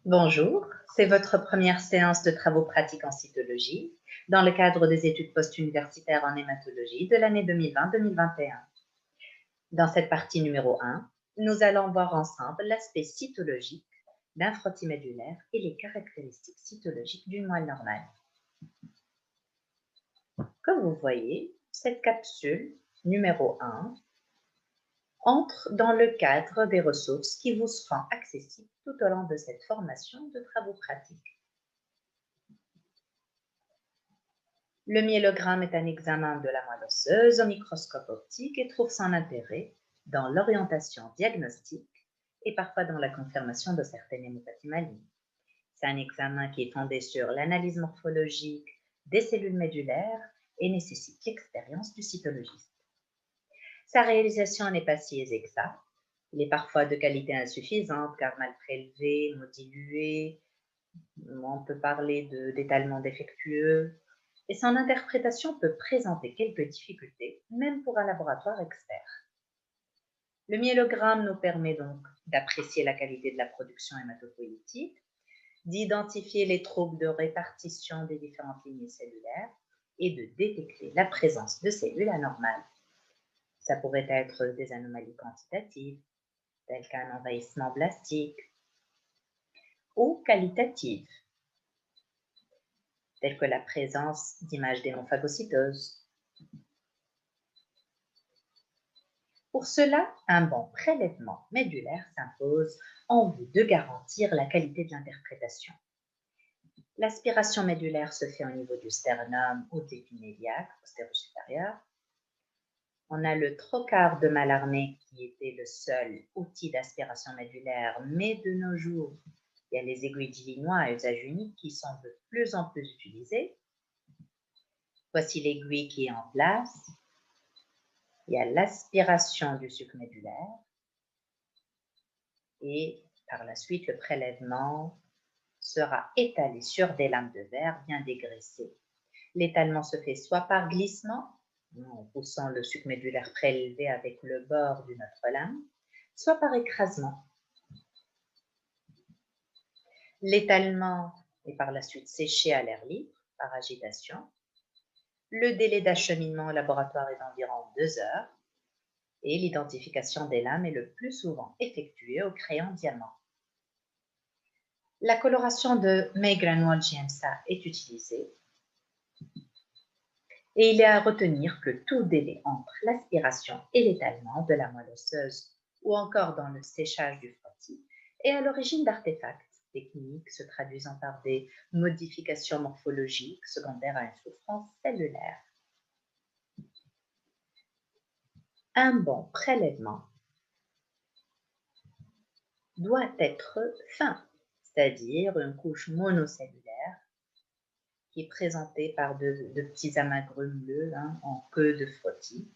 Bonjour, c'est votre première séance de travaux pratiques en cytologie dans le cadre des études post-universitaires en hématologie de l'année 2020-2021. Dans cette partie numéro 1, nous allons voir ensemble l'aspect cytologique d'un frottis médulaire et les caractéristiques cytologiques d'une moelle normale. Comme vous voyez, cette capsule numéro 1 entre dans le cadre des ressources qui vous seront accessibles tout au long de cette formation de travaux pratiques. Le myélogramme est un examen de la moelle osseuse au microscope optique et trouve son intérêt dans l'orientation diagnostique et parfois dans la confirmation de certaines hémopathies malignes. C'est un examen qui est fondé sur l'analyse morphologique des cellules médulaires et nécessite l'expérience du cytologiste. Sa réalisation n'est pas si aisée que ça. Il est parfois de qualité insuffisante car mal prélevé, modulé. On peut parler d'étalement défectueux. Et son interprétation peut présenter quelques difficultés, même pour un laboratoire expert. Le myélogramme nous permet donc d'apprécier la qualité de la production hématopoïétique, d'identifier les troubles de répartition des différentes lignées cellulaires et de détecter la présence de cellules anormales. Ça pourrait être des anomalies quantitatives, telles qu'un envahissement blastique, ou qualitatives, telles que la présence d'images d'hémophagocytose. Pour cela, un bon prélèvement médulaire s'impose en vue de garantir la qualité de l'interprétation. L'aspiration médulaire se fait au niveau du sternum ou de l'épi iliaque postéro-supérieur. On a le trocar de Mallarmé qui était le seul outil d'aspiration médulaire, mais de nos jours, il y a les aiguilles d'Illinois à usage unique qui sont de plus en plus utilisées. Voici l'aiguille qui est en place. Il y a l'aspiration du suc médulaire et par la suite, le prélèvement sera étalé sur des lames de verre bien dégraissées. L'étalement se fait soit par glissement, en poussant le suc médulaire prélevé avec le bord d'une autre lame, soit par écrasement. L'étalement est par la suite séché à l'air libre par agitation. Le délai d'acheminement au laboratoire est d'environ 2 heures et l'identification des lames est le plus souvent effectuée au crayon diamant. La coloration de May-Grunwald GMSA est utilisée et il est à retenir que tout délai entre l'aspiration et l'étalement de la moelle osseuse ou encore dans le séchage du frottis est à l'origine d'artefacts techniques se traduisant par des modifications morphologiques secondaires à une souffrance cellulaire. Un bon prélèvement doit être fin, c'est-à-dire une couche monocellulaire qui est présentée par de petits amas grumeleux en queue de frottis,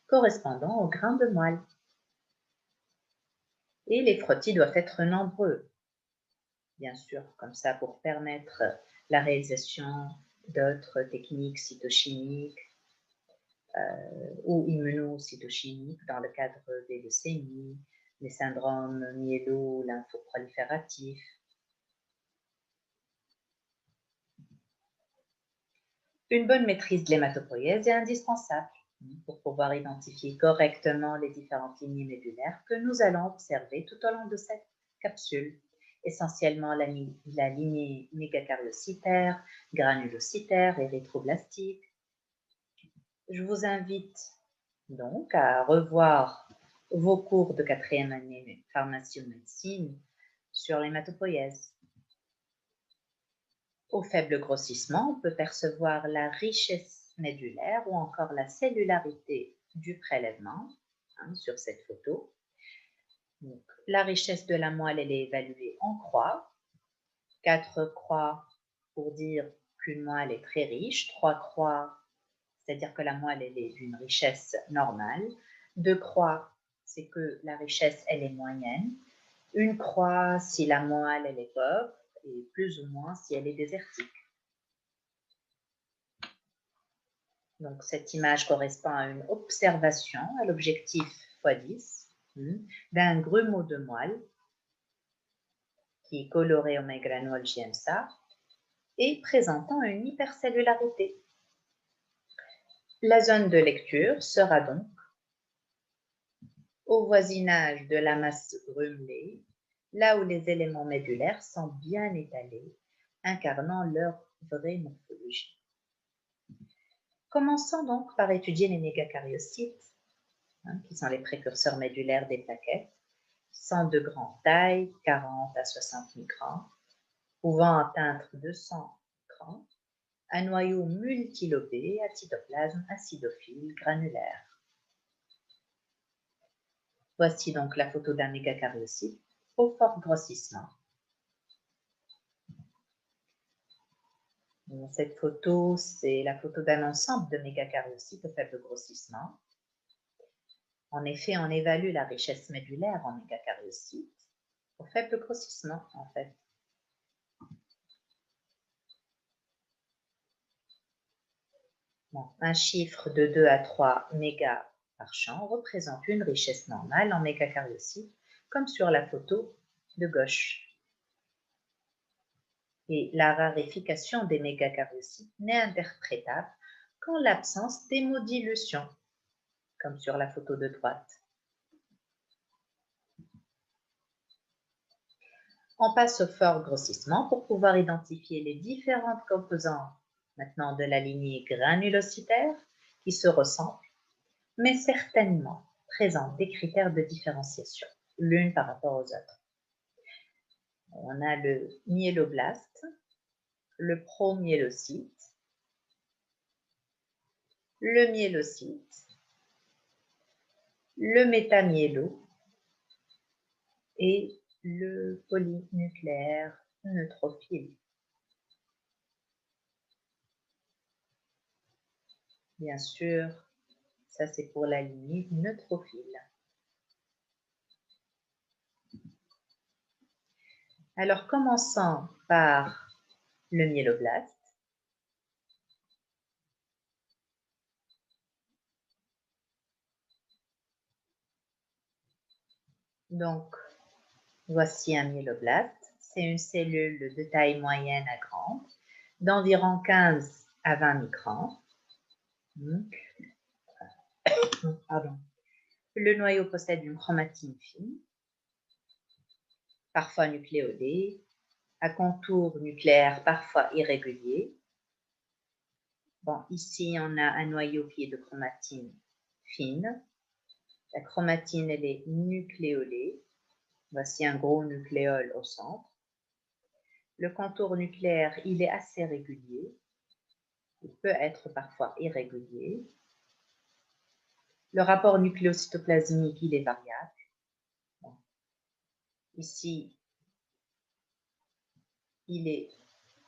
correspondant aux grains de moelle. Et les frottis doivent être nombreux, bien sûr, comme ça pour permettre la réalisation d'autres techniques cytochimiques ou immunocytochimiques dans le cadre des leucémies, les syndromes myélo-lymphoprolifératifs. Une bonne maîtrise de l'hématopoïèse est indispensable pour pouvoir identifier correctement les différentes lignées médulaires que nous allons observer tout au long de cette capsule. Essentiellement la lignée mégakaryocytaire, granulocytaire, érythroblastique. Je vous invite donc à revoir vos cours de 4e année pharmacie ou médecine sur l'hématopoïèse. Au faible grossissement, on peut percevoir la richesse médulaire ou encore la cellularité du prélèvement sur cette photo. Donc, la richesse de la moelle, elle est évaluée en croix. 4 croix pour dire qu'une moelle est très riche. 3 croix, c'est-à-dire que la moelle, elle est d'une richesse normale. 2 croix, c'est que la richesse, elle est moyenne. 1 croix, si la moelle, elle est pauvre, et plus ou moins si elle est désertique. Donc, cette image correspond à une observation à l'objectif x10 d'un grumeau de moelle qui est coloré au mégranule GMSA et présentant une hypercellularité. La zone de lecture sera donc au voisinage de la masse grumelée, là où les éléments médulaires sont bien étalés, incarnant leur vraie morphologie. Commençons donc par étudier les mégacaryocytes, qui sont les précurseurs médulaires des plaquettes, qui sont de grande taille, 40 à 60 microns, pouvant atteindre 200 microns, un noyau multilobé à cytoplasme acidophile granulaire. Voici donc la photo d'un mégacaryocyte au fort grossissement. Cette photo, c'est la photo d'un ensemble de mégacaryocytes au faible grossissement. En effet, on évalue la richesse médulaire en mégacaryocytes au faible grossissement, en fait. Bon, un chiffre de 2 à 3 mégas par champ représente une richesse normale en mégacaryocytes, comme sur la photo de gauche. Et la raréfication des mégacaryocytes n'est interprétable qu'en l'absence d'hémodilution, comme sur la photo de droite. On passe au fort grossissement pour pouvoir identifier les différentes composantes maintenant de la lignée granulocytaire qui se ressemblent, mais certainement présentent des critères de différenciation, l'une par rapport aux autres. On a le myéloblaste, le promyélocyte, le myélocyte, le métamyélo et le polynucléaire neutrophile. Bien sûr, ça c'est pour la lignée neutrophile. Alors commençons par le myéloblaste. Donc, voici un myéloblaste. C'est une cellule de taille moyenne à grande, d'environ 15 à 20 microns. Pardon. Le noyau possède une chromatine fine, parfois nucléolée, à contour nucléaire parfois irrégulier. Bon, ici, on a un noyau qui est de chromatine fine. La chromatine, elle est nucléolée. Voici un gros nucléole au centre. Le contour nucléaire, il est assez régulier. Il peut être parfois irrégulier. Le rapport nucléocytoplasmique, il est variable. Bon. Ici, il est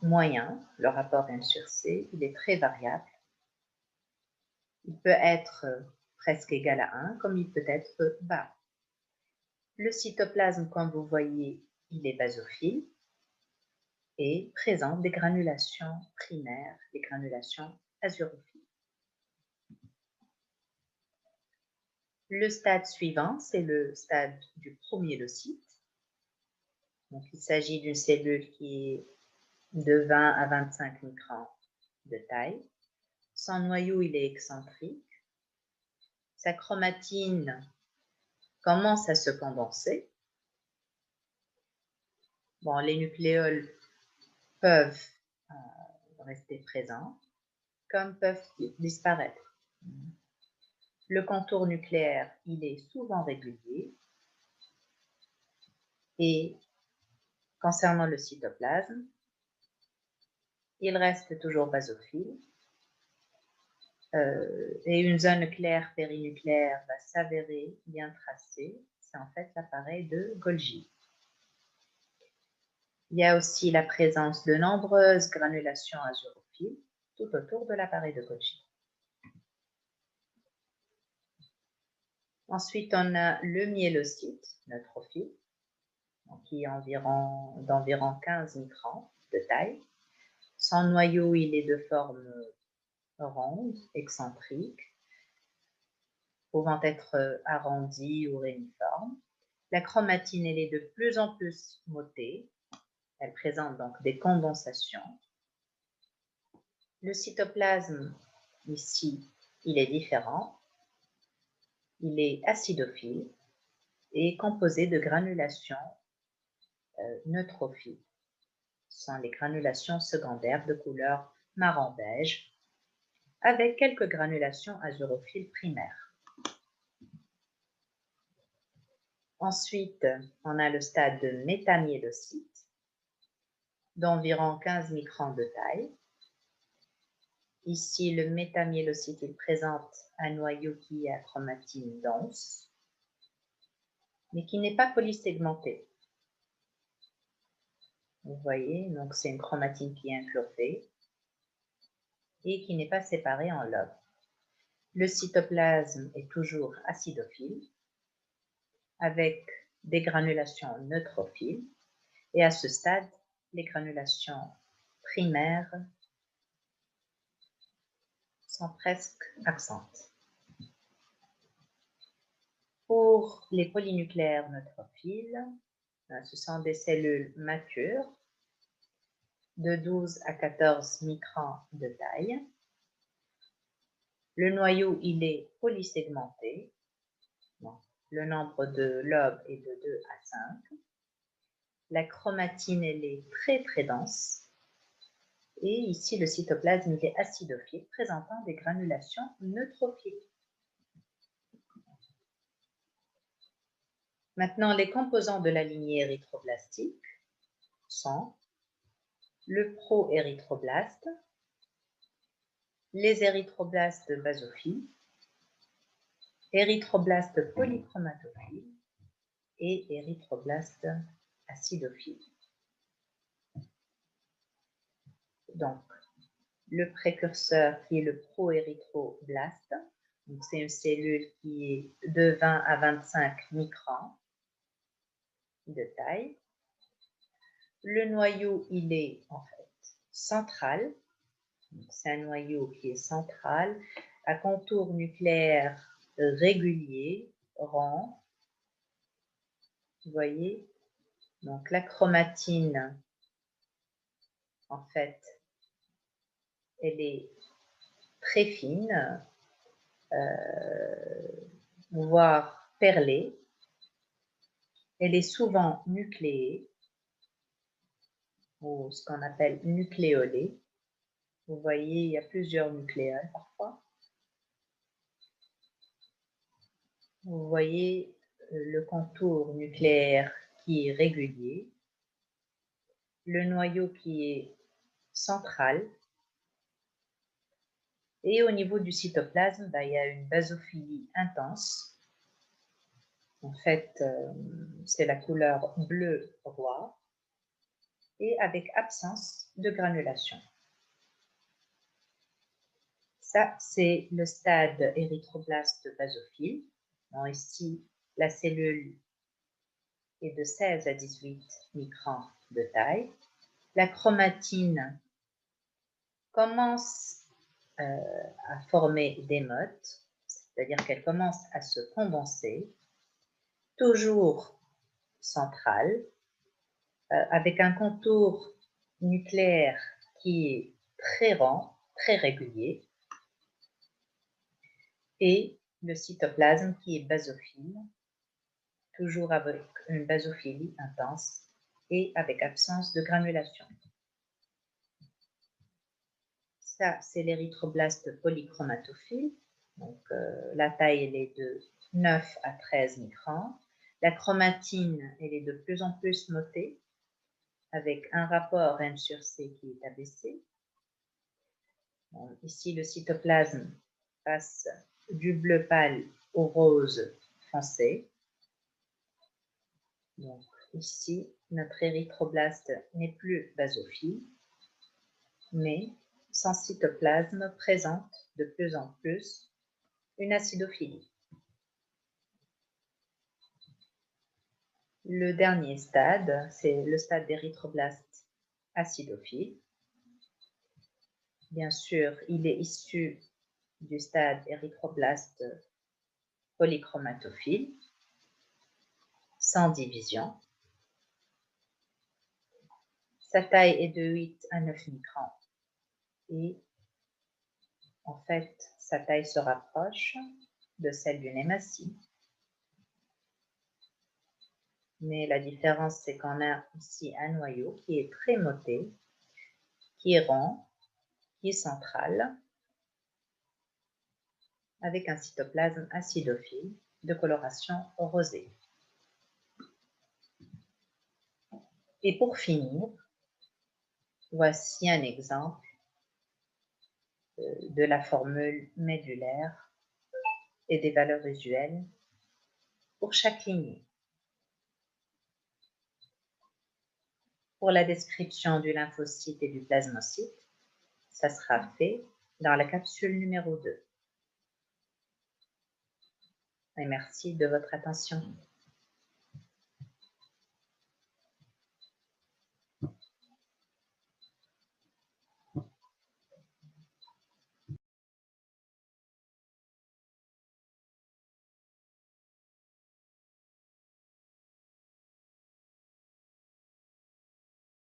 moyen, le rapport M sur C, il est très variable. Il peut être presque égal à 1, comme il peut être bas. Le cytoplasme, comme vous voyez, il est basophile et présente des granulations primaires, des granulations azurophiles. Le stade suivant, c'est le stade du promyélocyte. Donc, il s'agit d'une cellule qui est de 20 à 25 microns de taille. Son noyau, il est excentrique. Sa chromatine commence à se condenser. Bon, les nucléoles peuvent rester présents, comme peuvent disparaître. Le contour nucléaire, il est souvent régulier. Et concernant le cytoplasme, il reste toujours basophile. Et une zone claire périnucléaire va s'avérer bien tracée. C'est en fait l'appareil de Golgi. Il y a aussi la présence de nombreuses granulations azurophiles tout autour de l'appareil de Golgi. Ensuite, on a le myélocyte neutrophile, qui est d'environ 15 microns de taille. Son noyau, il est de forme ronde, excentrique, pouvant être arrondi ou réuniforme. La chromatine, elle est de plus en plus motée. Elle présente donc des condensations. Le cytoplasme, ici, il est différent. Il est acidophile et composé de granulations neutrophiles. Ce sont les granulations secondaires de couleur marron-beige avec quelques granulations azurophiles primaires. Ensuite, on a le stade de métamyélocyte d'environ 15 microns de taille. Ici, le métamyélocyte, il présente un noyau qui est à chromatine dense, mais qui n'est pas polysegmenté. Vous voyez, donc c'est une chromatine qui est incurvée et qui n'est pas séparée en lobes. Le cytoplasme est toujours acidophile, avec des granulations neutrophiles, et à ce stade, les granulations primaires sont presque absentes. Pour les polynucléaires neutrophiles, ce sont des cellules matures de 12 à 14 microns de taille. Le noyau, il est polysegmenté. Donc, le nombre de lobes est de 2 à 5. La chromatine, elle est très très dense. Et ici, le cytoplasme il est acidophile, présentant des granulations neutrophiles. Maintenant, les composants de la lignée érythroblastique sont le proérythroblaste, les érythroblastes basophiles, érythroblastes polychromatophiles et érythroblastes acidophiles. Donc, le précurseur qui est le proérythroblaste, c'est une cellule qui est de 20 à 25 microns de taille. Le noyau, il est en fait central. C'est un noyau qui est central, à contour nucléaire régulier, rond. Vous voyez, donc la chromatine, en fait, elle est très fine, voire perlée. Elle est souvent nucléée, ou ce qu'on appelle nucléolée. Vous voyez, il y a plusieurs nucléoles parfois. Vous voyez le contour nucléaire qui est régulier, le noyau qui est central, et au niveau du cytoplasme, il y a une basophilie intense. En fait, c'est la couleur bleu-roi, et avec absence de granulation. Ça, c'est le stade érythroblaste basophile. Donc, ici, la cellule est de 16 à 18 microns de taille. La chromatine commence à former des mottes, c'est-à-dire qu'elle commence à se condenser, toujours centrale, avec un contour nucléaire qui est très rond, très régulier, et le cytoplasme qui est basophile, toujours avec une basophilie intense et avec absence de granulation. Ça, c'est l'érythroblaste polychromatophile. Donc, la taille, elle est de 9 à 13 microns. La chromatine, elle est de plus en plus motée, avec un rapport M sur C qui est abaissé. Bon, ici, le cytoplasme passe du bleu pâle au rose foncé. Donc, ici, notre érythroblaste n'est plus basophile, mais son cytoplasme présente de plus en plus une acidophilie. Le dernier stade, c'est le stade d'érythroblaste acidophile. Bien sûr, il est issu du stade érythroblaste polychromatophile, sans division. Sa taille est de 8 à 9 microns et en fait, sa taille se rapproche de celle d'une hématie. Mais la différence, c'est qu'on a ici un noyau qui est très moté, qui est rond, qui est central, avec un cytoplasme acidophile de coloration rosée. Et pour finir, voici un exemple de la formule médulaire et des valeurs usuelles pour chaque lignée. Pour la description du lymphocyte et du plasmocyte, ça sera fait dans la capsule numéro 2. Et merci de votre attention.